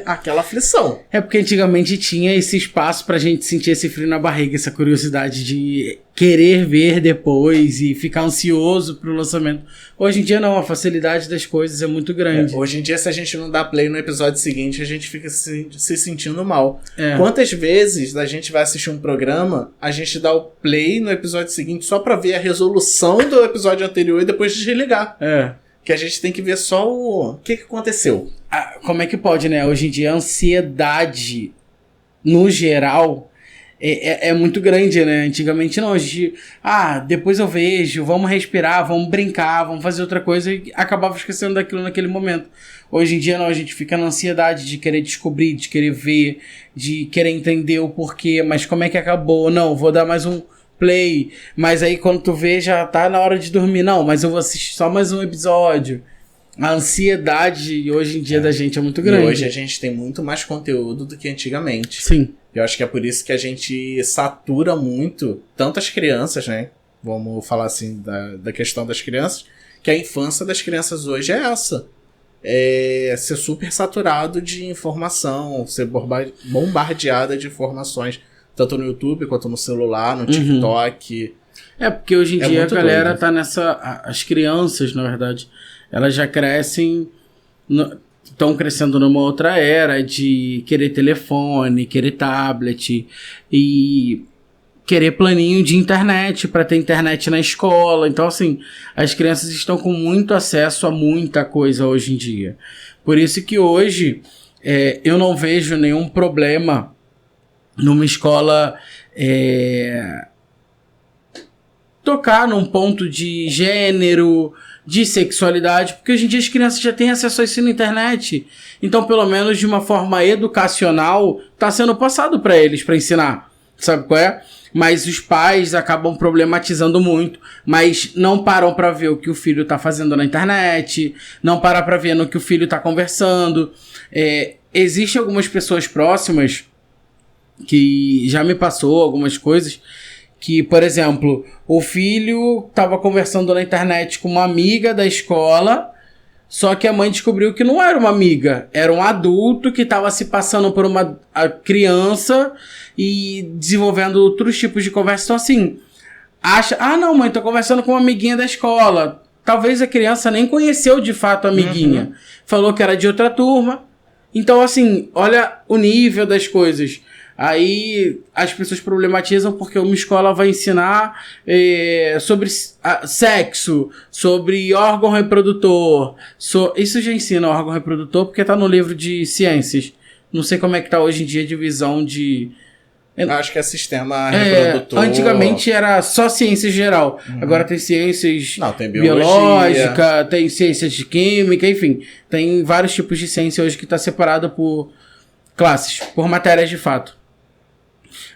aquela aflição. Porque antigamente tinha esse espaço pra gente sentir esse frio na barriga, essa curiosidade de querer ver depois e ficar ansioso pro lançamento. Hoje em dia não, a facilidade das coisas é muito grande. Hoje em dia, se a gente não dá play no episódio seguinte, a gente fica se sentindo mal. É. Quantas vezes a gente vai assistir um programa, a gente dá o play no episódio seguinte só pra ver a resolução do episódio anterior e depois desligar. Que a gente tem que ver só o que aconteceu. Como é que pode, né? Hoje em dia a ansiedade, no geral, é muito grande, né? Antigamente não, a gente... depois eu vejo, vamos respirar, vamos brincar, vamos fazer outra coisa, e acabava esquecendo daquilo naquele momento. Hoje em dia não, a gente fica na ansiedade de querer descobrir, de querer ver, de querer entender o porquê, mas como é que acabou? Não, vou dar mais um play, mas aí quando tu vê já tá na hora de dormir. Não, mas eu vou assistir só mais um episódio. A ansiedade hoje em dia da gente é muito grande. E hoje a gente tem muito mais conteúdo do que antigamente. Sim. Eu acho que é por isso que a gente satura muito, tanto as crianças, né? Vamos falar assim da questão das crianças, que a infância das crianças hoje é essa. É ser super saturado de informação, ser bombardeada de informações, tanto no YouTube quanto no celular, no TikTok. Porque hoje em dia a galera doido. tá nessa... As crianças, na verdade, elas já crescem... Estão crescendo numa outra era de querer telefone, querer tablet e querer planinho de internet para ter internet na escola. Então, assim, as crianças estão com muito acesso a muita coisa hoje em dia. Por isso que hoje eu não vejo nenhum problema numa escola tocar num ponto de gênero, de sexualidade, porque hoje em dia as crianças já têm acesso a isso na internet. Então, pelo menos de uma forma educacional, tá sendo passado para eles, para ensinar. Sabe qual é? Mas os pais acabam problematizando muito, mas não param para ver o que o filho tá fazendo na internet, não param para ver no que o filho tá conversando. Existem algumas pessoas próximas que já me passou algumas coisas que, por exemplo, o filho estava conversando na internet com uma amiga da escola, só que a mãe descobriu que não era uma amiga, era um adulto que estava se passando por uma criança e desenvolvendo outros tipos de conversa. Então, assim, não, mãe, tô conversando com uma amiguinha da escola. Talvez a criança nem conheceu de fato a amiguinha. Falou que era de outra turma. Então, assim, olha o nível das coisas. Aí as pessoas problematizam porque uma escola vai ensinar sobre sexo, sobre órgão reprodutor. Isso já ensina órgão reprodutor porque tá no livro de ciências. Não sei como é que tá hoje em dia a divisão de... Acho que é sistema reprodutor. Antigamente era só ciência geral. Agora tem ciências tem biológica, tem ciências de química, enfim. Tem vários tipos de ciência hoje que tá separada por classes, por matérias de fato.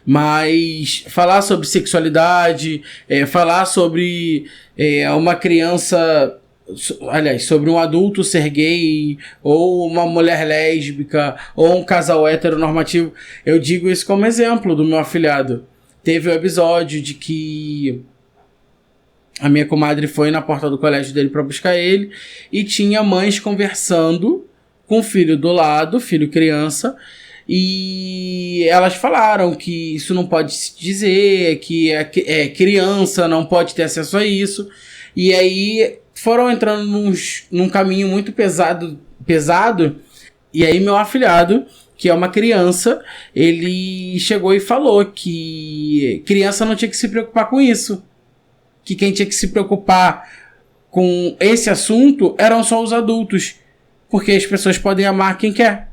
Mas falar sobre sexualidade, falar sobre uma criança, aliás, sobre um adulto ser gay, ou uma mulher lésbica, ou um casal heteronormativo, eu digo isso como exemplo do meu afilhado. Teve um episódio de que a minha comadre foi na porta do colégio dele para buscar ele, e tinha mães conversando com o filho do lado, filho criança, e elas falaram que isso não pode se dizer, que criança não pode ter acesso a isso. E aí foram entrando num caminho muito pesado. E aí meu afilhado, que é uma criança, ele chegou e falou que criança não tinha que se preocupar com isso. Que quem tinha que se preocupar com esse assunto eram só os adultos. Porque as pessoas podem amar quem quer.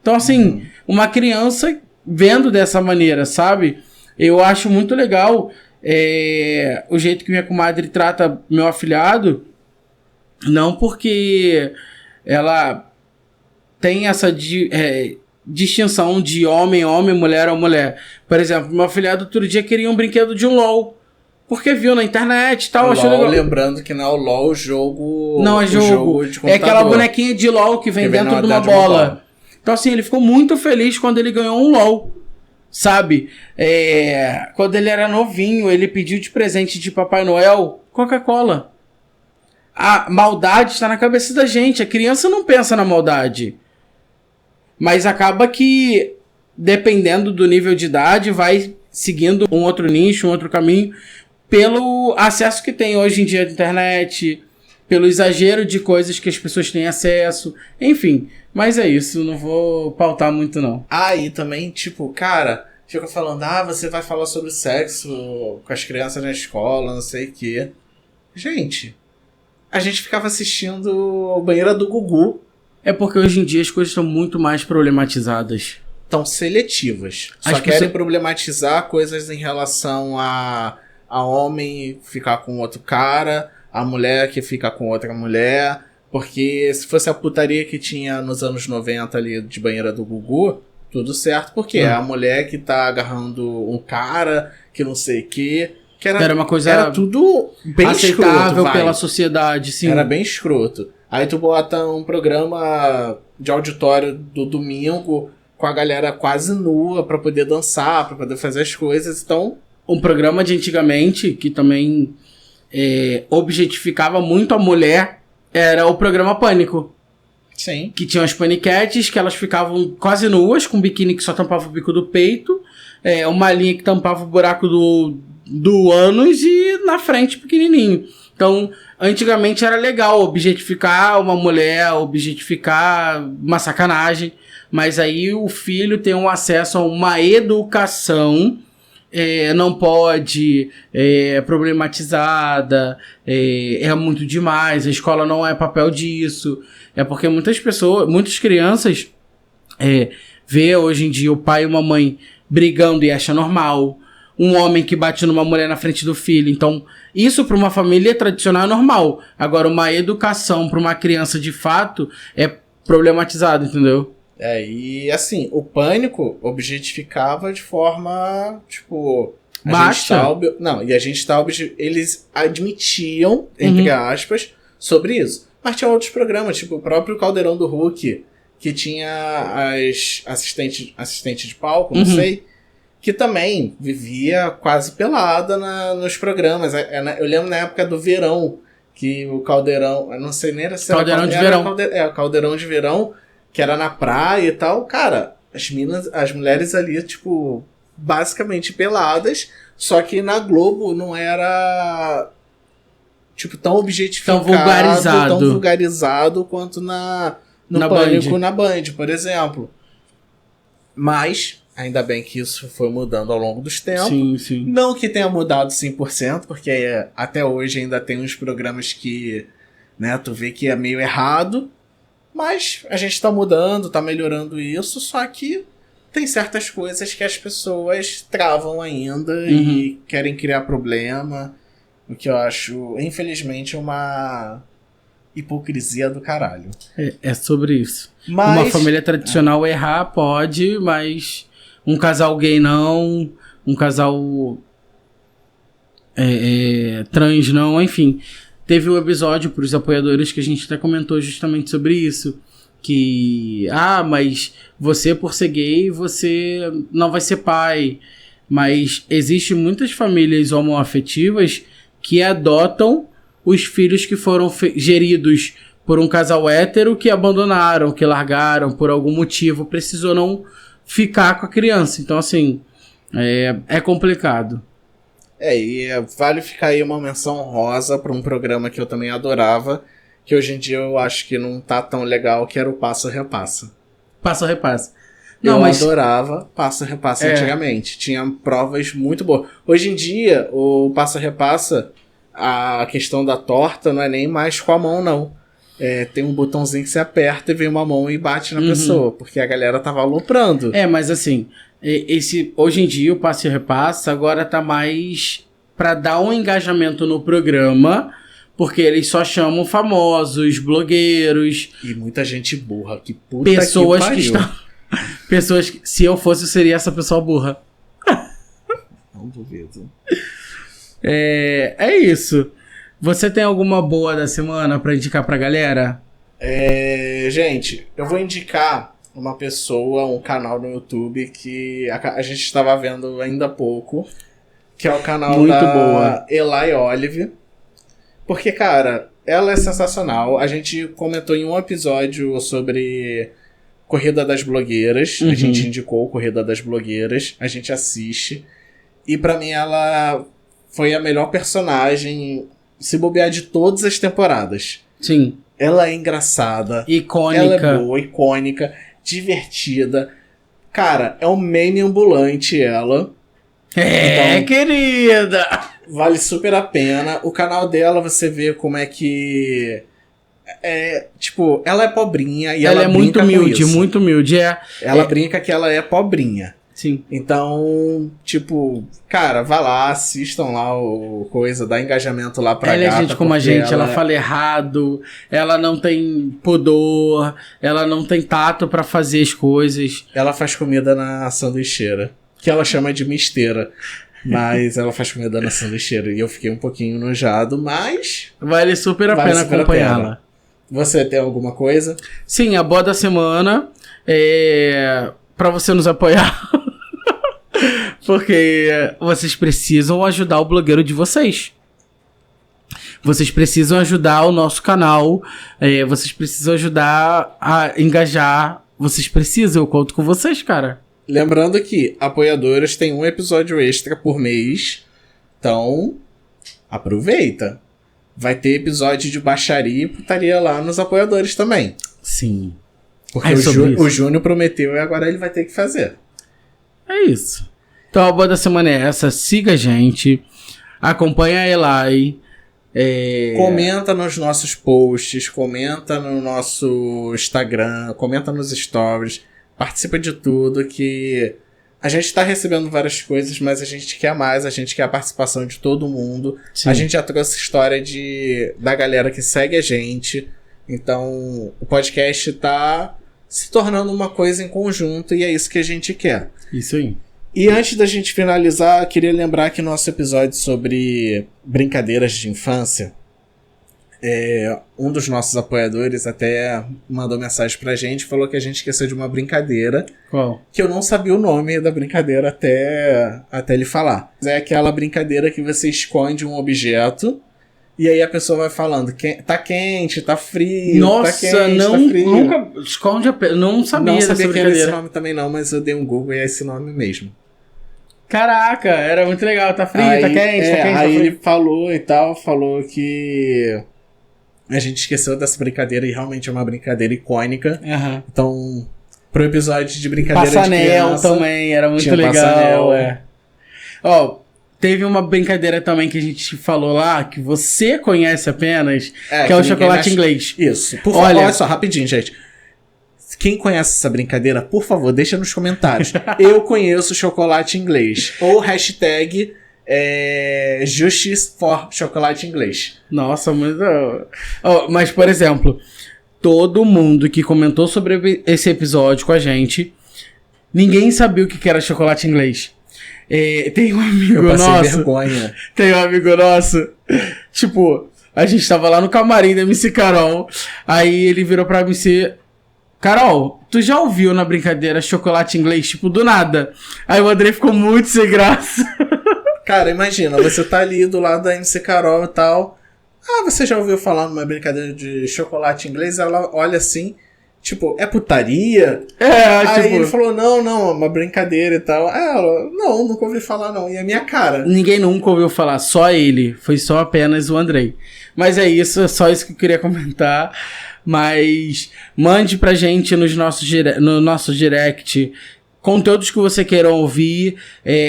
Então, assim, uma criança vendo dessa maneira, sabe? Eu acho muito legal o jeito que minha comadre trata meu afilhado. Não porque ela tem essa distinção de homem, mulher ou mulher. Por exemplo, meu afilhado outro dia queria um brinquedo de um LOL. Porque viu na internet e tal. Achou legal. Lembrando que não é o LOL o jogo... Não é jogo de computador. É aquela bonequinha de LOL que vem dentro de uma bola. Então, assim, ele ficou muito feliz quando ele ganhou um LOL, sabe? Quando ele era novinho, ele pediu de presente de Papai Noel Coca-Cola. A maldade está na cabeça da gente. A criança não pensa na maldade. Mas acaba que, dependendo do nível de idade, vai seguindo um outro nicho, um outro caminho. pelo acesso que tem hoje em dia à internet, pelo exagero de coisas que as pessoas têm acesso, enfim. Mas é isso, não vou pautar muito não. E também, tipo, cara, fica falando, você vai falar sobre sexo com as crianças na escola, não sei o quê. Gente, a gente ficava assistindo Banheira do Gugu. É porque hoje em dia as coisas estão muito mais problematizadas. Tão seletivas. Só querem problematizar coisas em relação a homem ficar com outro cara, a mulher que fica com outra mulher. Porque se fosse a putaria que tinha nos anos 90 ali de Banheira do Gugu, tudo certo. Porque é a mulher que tá agarrando um cara, que não sei o quê. Que era uma coisa... Era tudo bem aceitável escroto, pela sociedade, sim. Era bem escroto. Aí tu bota um programa de auditório do domingo com a galera quase nua pra poder dançar, pra poder fazer as coisas. Então... Um programa de antigamente que também objetificava muito a mulher era o programa Pânico. Sim. Que tinha as paniquetes que elas ficavam quase nuas, com um biquíni que só tampava o bico do peito, uma linha que tampava o buraco do ânus e na frente pequenininho. Então, antigamente era legal objetificar uma mulher, objetificar uma sacanagem, mas aí o filho tem um acesso a uma educação, não pode, problematizada, é muito demais, a escola não é papel disso. É porque muitas crianças vê hoje em dia o pai e uma mãe brigando e acha normal. Um homem que bate numa mulher na frente do filho. Então, isso para uma família tradicional é normal. Agora, uma educação para uma criança de fato é problematizado, entendeu? E assim, o Pânico objetificava de forma, tipo... Baixa. Eles admitiam, entre aspas, sobre isso. Mas tinha outros programas, tipo o próprio Caldeirão do Hulk, que tinha as assistente de palco, não sei... que também vivia quase pelada nos programas. Eu lembro na época do verão, que o Caldeirão... Eu não sei nem se era Caldeirão de Verão. O Caldeirão de Verão, que era na praia e tal. Cara, as mulheres ali, tipo, basicamente peladas, só que na Globo não era... tipo, tão objetificado, tão vulgarizado quanto no Pânico, na Band, por exemplo. Mas... ainda bem que isso foi mudando ao longo dos tempos. Sim, sim. Não que tenha mudado 100%, porque até hoje ainda tem uns programas que, né, tu vê que é meio errado. Mas a gente tá mudando, tá melhorando isso, só que tem certas coisas que as pessoas travam ainda e querem criar problema. O que eu acho, infelizmente, uma hipocrisia do caralho. É sobre isso. Mas... uma família tradicional errar pode, mas... um casal gay não, um casal trans não, enfim. Teve um episódio para os apoiadores que a gente até comentou justamente sobre isso. Que, mas você por ser gay, você não vai ser pai. Mas existe muitas famílias homoafetivas que adotam os filhos que foram geridos por um casal hétero que abandonaram, que largaram por algum motivo, precisou não... ficar com a criança. Então, assim, é complicado. E vale ficar aí uma menção honrosa para um programa que eu também adorava, que hoje em dia eu acho que não tá tão legal, que era o Passa Repassa. Passa Repassa. Eu adorava Passa Repassa antigamente. Tinha provas muito boas. Hoje em dia, o Passa Repassa, a questão da torta não é nem mais com a mão, não. Tem um botãozinho que você aperta e vem uma mão e bate na pessoa, porque a galera tava aloprando. Mas assim, hoje em dia o Passe e Repassa agora tá mais pra dar um engajamento no programa, porque eles só chamam famosos, blogueiros. E muita gente burra, que puta pessoas que pariu. Pessoas que, se eu fosse, eu seria essa pessoa burra. Não duvido. É isso. Você tem alguma boa da semana pra indicar pra galera? Gente, eu vou indicar uma pessoa, um canal no YouTube que a gente estava vendo ainda há pouco, que é o canal muito da boa. Eli Olive. Porque, cara, ela é sensacional. A gente comentou em um episódio sobre Corrida das Blogueiras. A gente indicou Corrida das Blogueiras. A gente assiste. E pra mim ela foi a melhor personagem, se bobear, de todas as temporadas. Sim. Ela é engraçada. Icônica. Ela é boa, icônica, divertida. Cara, é um meme ambulante ela. Então, querida! Vale super a pena. O canal dela, você vê como é que... tipo, ela é pobrinha e ela é muito humilde, muito humilde. Ela brinca que ela é pobrinha. Sim. Então, tipo, cara, vai lá, assistam lá o coisa, dá engajamento lá pra ela gata. Ela é gente como a gente, ela fala errado, ela não tem pudor, ela não tem tato pra fazer as coisas. Ela faz comida na sanduicheira, que ela chama de misteira. Mas ela faz comida na sanduicheira e eu fiquei um pouquinho enojado, mas... Vale super a pena acompanhá-la. Você tem alguma coisa? Sim, a boa da semana é pra você nos apoiar. Porque vocês precisam ajudar o blogueiro de vocês. Vocês precisam ajudar o nosso canal. Vocês precisam ajudar a engajar. Vocês precisam, eu conto com vocês, cara. Lembrando que apoiadores têm um episódio extra por mês. Então, aproveita. Vai ter episódio de baixaria e putaria lá nos apoiadores também. Sim. Porque o Júnior prometeu e agora ele vai ter que fazer. É isso. Então a boa da semana é essa. Siga a gente. Acompanha a Eli. Comenta nos nossos posts. Comenta no nosso Instagram. Comenta nos stories. Participa de tudo que... A gente tá recebendo várias coisas, mas a gente quer mais. A gente quer a participação de todo mundo. Sim. A gente já trouxe história da galera que segue a gente. Então o podcast tá se tornando uma coisa em conjunto e é isso que a gente quer. Isso aí. E antes da gente finalizar, queria lembrar que nosso episódio sobre brincadeiras de infância, um dos nossos apoiadores até mandou mensagem pra gente, falou que a gente esqueceu de uma brincadeira. Qual? Que eu não sabia o nome da brincadeira até ele falar. É aquela brincadeira que você esconde um objeto e aí a pessoa vai falando, tá quente, tá frio, nossa, tá quente, não, tá frio. Nunca esconde não sabia dessa brincadeira. Que era esse nome também não, mas eu dei um Google e é esse nome mesmo. Caraca, era muito legal, tá frio, tá quente, tá quente. Aí ele falou e tal, falou que a gente esqueceu dessa brincadeira e realmente é uma brincadeira icônica. Uhum. Então, pro episódio de brincadeira Passanel de criança... também, era muito legal. Passanel, Ó, teve uma brincadeira também que a gente falou lá, que você conhece apenas, que é o chocolate inglês. Isso. Por favor, olha só, rapidinho, gente. Quem conhece essa brincadeira, por favor, deixa nos comentários. Eu conheço chocolate inglês. Ou hashtag Justice for chocolate inglês. Nossa, mas, por exemplo, todo mundo que comentou sobre esse episódio com a gente, ninguém sabia o que era chocolate inglês. Tem um amigo nosso. Vergonha. Tem um amigo nosso. Tipo, a gente tava lá no camarim da MC Carol. Aí ele virou pra MC: Carol, tu já ouviu na brincadeira chocolate inglês? Tipo, do nada. Aí o Andrei ficou muito sem graça. Cara, imagina, você tá ali do lado da MC Carol e tal. Ah, você já ouviu falar numa brincadeira de chocolate inglês? Ela olha assim, tipo, é putaria? Aí tipo... ele falou, não, uma brincadeira e tal. Ela, não, nunca ouvi falar não. E a minha cara? Ninguém nunca ouviu falar, só ele. Foi só apenas o Andrei. Mas é isso, é só isso que eu queria comentar. Mas mande pra gente no nosso direct conteúdos que você queira ouvir.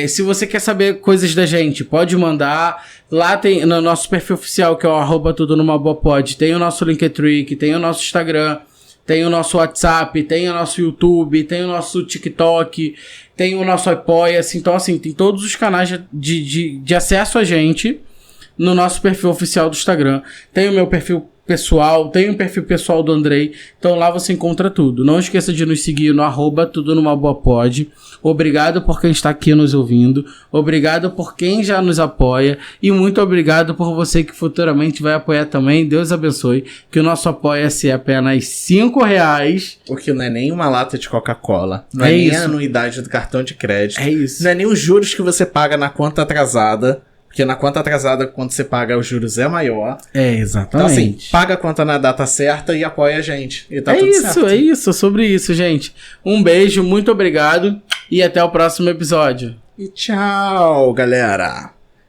Se você quer saber coisas da gente, pode mandar. Lá tem no nosso perfil oficial, que é o @tudonumaboapod, tem o nosso Linktree, tem o nosso Instagram, tem o nosso WhatsApp, tem o nosso YouTube, tem o nosso TikTok, tem o nosso Apoia-se. Então, assim, tem todos os canais de acesso a gente no nosso perfil oficial do Instagram. Tem o meu perfil pessoal, tem o perfil pessoal do Andrei. Então lá você encontra tudo. Não esqueça de nos seguir no @tudonumaboapod. Obrigado por quem está aqui nos ouvindo. Obrigado por quem já nos apoia. E muito obrigado por você que futuramente vai apoiar também. Deus abençoe. Que o nosso apoia-se é apenas R$5. Porque não é nem uma lata de Coca-Cola. Não é nem a anuidade do cartão de crédito. É isso. Não é nem os juros que você paga na conta atrasada. Porque na conta atrasada, quando você paga, os juros é maior. Exatamente. Então, assim, paga a conta na data certa e apoia a gente. E tá tudo certo. É isso, sobre isso, gente. Um beijo, muito obrigado e até o próximo episódio. E tchau, galera.